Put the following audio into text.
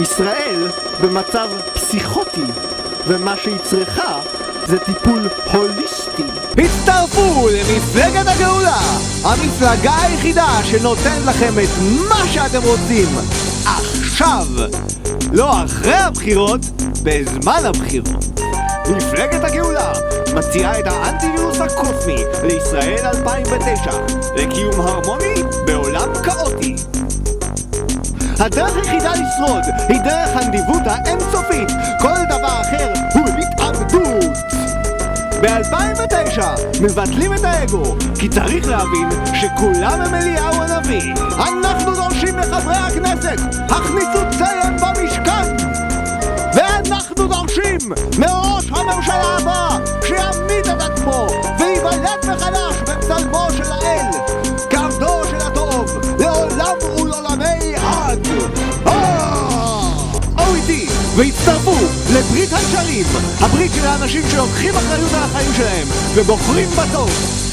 ישראל במצב פסיכוטי, ומה שהיא צריכה זה טיפול הוליסטי. הצטרפו למפלגת הגאולה, המפלגה היחידה שנותנת לכם את מה שאתם רוצים עכשיו, לא אחרי הבחירות, בזמן הבחירות. מפלגת הגאולה מציעה את האנטיווירוס הקוסמי לישראל 2009 לקיום הרמוני בעולם כאוטי. הדרך היחידה לשרוד היא דרך הנדיבות האינסופית, כל דבר אחר הוא התאבדות. ב-2009 מבטלים את האגו, כי צריך להבין שכולם הם אליהו הנביא. אנחנו דורשים מחברי הכנסת, הכניסו צלם במשכן. ואנחנו דורשים מראש הממשלה הבא שיעמיד את עצמו ויוולד מחדש בצלמו של האל, כעבדו של הטוב, לעולם ולעולמי עד. איתי והצטרפו לברית הישרים, הברית של האנשים שלוקחים אחריות על החיים שלהם ובוחרים בטוב.